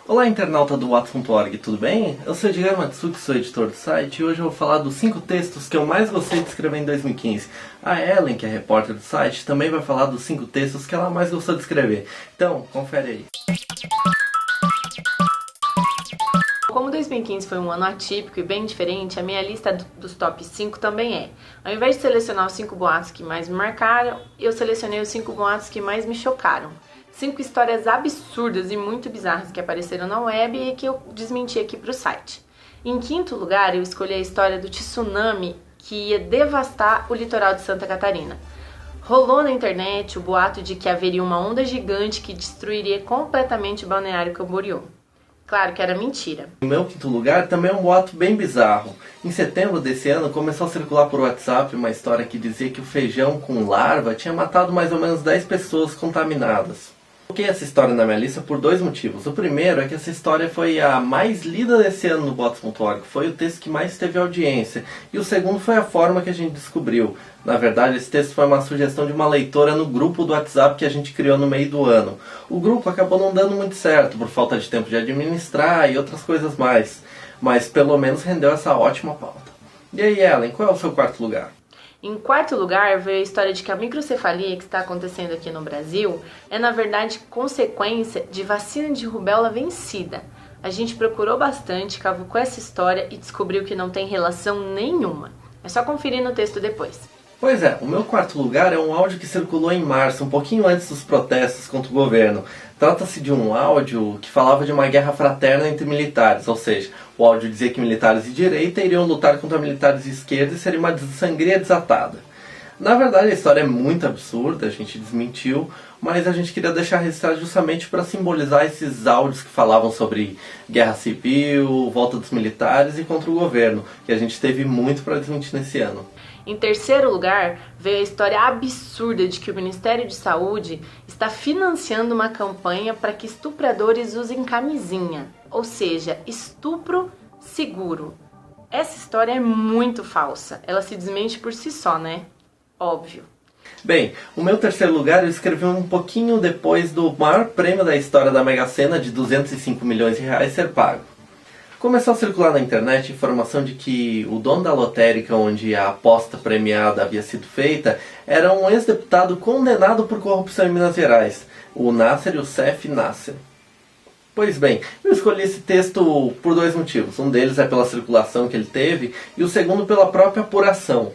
Olá, internauta do Whats.org, tudo bem? Eu sou Edgar Matsuki, sou editor do site, e hoje eu vou falar dos 5 textos que eu mais gostei de escrever em 2015. A Ellen, que é repórter do site, também vai falar dos 5 textos que ela mais gostou de escrever. Então, confere aí. Como 2015 foi um ano atípico e bem diferente, a minha lista dos top 5 também é. Ao invés de selecionar os 5 boatos que mais me marcaram, eu selecionei os 5 boatos que mais me chocaram. 5 histórias absurdas e muito bizarras que apareceram na web e que eu desmenti aqui para o site. Em quinto lugar, eu escolhi a história do tsunami que ia devastar o litoral de Santa Catarina. Rolou na internet o boato de que haveria uma onda gigante que destruiria completamente o Balneário Camboriú. Claro que era mentira. No meu quinto lugar também é um boato bem bizarro. Em setembro desse ano começou a circular por WhatsApp uma história que dizia que o feijão com larva tinha matado mais ou menos 10 pessoas contaminadas. Coloquei essa história na minha lista por 2 motivos. O primeiro é que essa história foi a mais lida desse ano no Bots.org, foi o texto que mais teve audiência. E o segundo foi a forma que a gente descobriu. Na verdade, esse texto foi uma sugestão de uma leitora no grupo do WhatsApp que a gente criou no meio do ano. O grupo acabou não dando muito certo, por falta de tempo de administrar e outras coisas mais. Mas pelo menos rendeu essa ótima pauta. E aí, Ellen, qual é o seu quarto lugar? Em quarto lugar, veio a história de que a microcefalia que está acontecendo aqui no Brasil é, na verdade, consequência de vacina de rubéola vencida. A gente procurou bastante, cavucou essa história e descobriu que não tem relação nenhuma. É só conferir no texto depois. Pois é, o meu quarto lugar é um áudio que circulou em março, um pouquinho antes dos protestos contra o governo. Trata-se de um áudio que falava de uma guerra fraterna entre militares, ou seja, o áudio dizia que militares de direita iriam lutar contra militares de esquerda e seria uma sangria desatada. Na verdade, a história é muito absurda, a gente desmentiu, mas a gente queria deixar registrado justamente para simbolizar esses áudios que falavam sobre guerra civil, volta dos militares e contra o governo, que a gente teve muito para desmentir nesse ano. Em terceiro lugar, veio a história absurda de que o Ministério de Saúde está financiando uma campanha para que estupradores usem camisinha, ou seja, estupro seguro. Essa história é muito falsa, ela se desmente por si só, né? Óbvio. Bem, o meu terceiro lugar eu escrevi um pouquinho depois do maior prêmio da história da Mega Sena de 205 milhões de reais ser pago. Começou a circular na internet a informação de que o dono da lotérica onde a aposta premiada havia sido feita era um ex-deputado condenado por corrupção em Minas Gerais, o Nasser Youssef Nasser. Pois bem, eu escolhi esse texto por 2 motivos. Um deles é pela circulação que ele teve e o segundo pela própria apuração.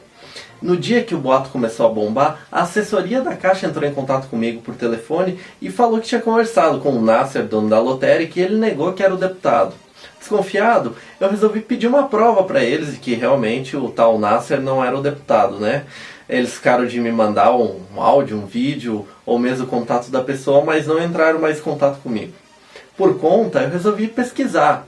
No dia que o boato começou a bombar, a assessoria da Caixa entrou em contato comigo por telefone e falou que tinha conversado com o Nasser, dono da lotérica, e ele negou que era o deputado. Desconfiado, eu resolvi pedir uma prova para eles de que realmente o tal Nasser não era o deputado, né? Eles ficaram de me mandar um áudio, um vídeo ou mesmo o contato da pessoa, mas não entraram mais em contato comigo. Por conta, eu resolvi pesquisar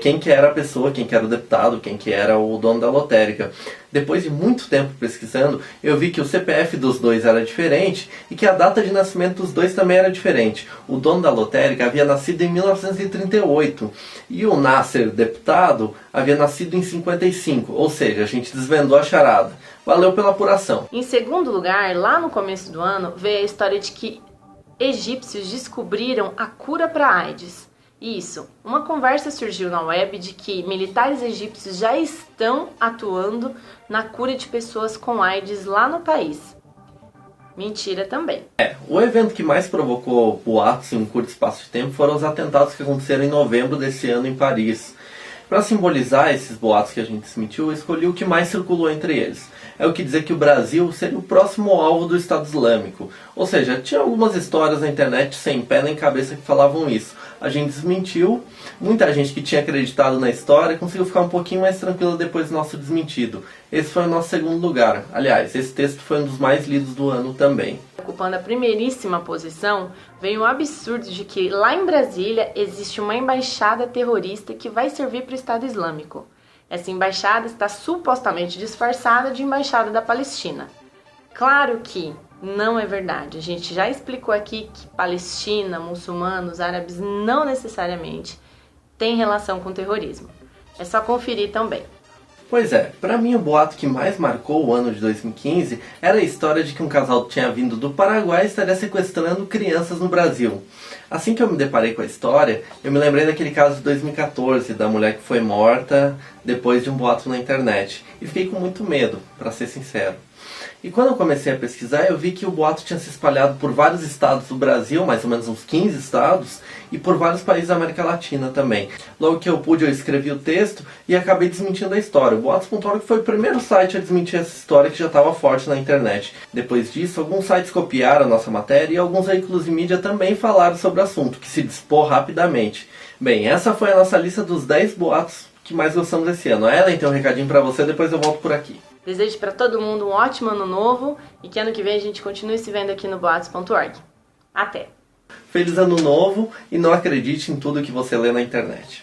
quem que era a pessoa, quem que era o deputado, quem que era o dono da lotérica. Depois de muito tempo pesquisando, eu vi que o CPF dos dois era diferente e que a data de nascimento dos dois também era diferente. O dono da lotérica havia nascido em 1938 e o Nasser, deputado, havia nascido em 55, ou seja, a gente desvendou a charada. Valeu pela apuração. Em segundo lugar, lá no começo do ano, veio a história de que egípcios descobriram a cura para a AIDS. Isso, uma conversa surgiu na web de que militares egípcios já estão atuando na cura de pessoas com AIDS lá no país. Mentira também. O evento que mais provocou boatos em um curto espaço de tempo foram os atentados que aconteceram em novembro desse ano em Paris. Para simbolizar esses boatos que a gente desmentiu, eu escolhi o que mais circulou entre eles. É o que dizer que o Brasil seria o próximo alvo do Estado Islâmico. Ou seja, tinha algumas histórias na internet sem pé nem cabeça que falavam isso. A gente desmentiu, muita gente que tinha acreditado na história conseguiu ficar um pouquinho mais tranquila depois do nosso desmentido. Esse foi o nosso segundo lugar. Aliás, esse texto foi um dos mais lidos do ano também. Ocupando a primeiríssima posição, veio o absurdo de que lá em Brasília existe uma embaixada terrorista que vai servir para o Estado Islâmico. Essa embaixada está supostamente disfarçada de embaixada da Palestina. Claro que não é verdade. A gente já explicou aqui que Palestina, muçulmanos, árabes não necessariamente têm relação com terrorismo. É só conferir também. Pois é, pra mim o boato que mais marcou o ano de 2015 era a história de que um casal que tinha vindo do Paraguai estaria sequestrando crianças no Brasil. Assim que eu me deparei com a história, eu me lembrei daquele caso de 2014, da mulher que foi morta depois de um boato na internet. E fiquei com muito medo, pra ser sincero. E quando eu comecei a pesquisar, eu vi que o boato tinha se espalhado por vários estados do Brasil, mais ou menos uns 15 estados, e por vários países da América Latina também. Logo que eu pude, eu escrevi o texto e acabei desmentindo a história. O Boatos.org foi o primeiro site a desmentir essa história que já estava forte na internet. Depois disso, alguns sites copiaram a nossa matéria e alguns veículos de mídia também falaram sobre o assunto, que se dispôs rapidamente. Bem, essa foi a nossa lista dos 10 boatos que mais gostamos esse ano. A Ellen tem um recadinho pra você, depois eu volto por aqui. Desejo para todo mundo um ótimo ano novo e que ano que vem a gente continue se vendo aqui no Boatos.org. Até! Feliz ano novo e não acredite em tudo que você lê na internet.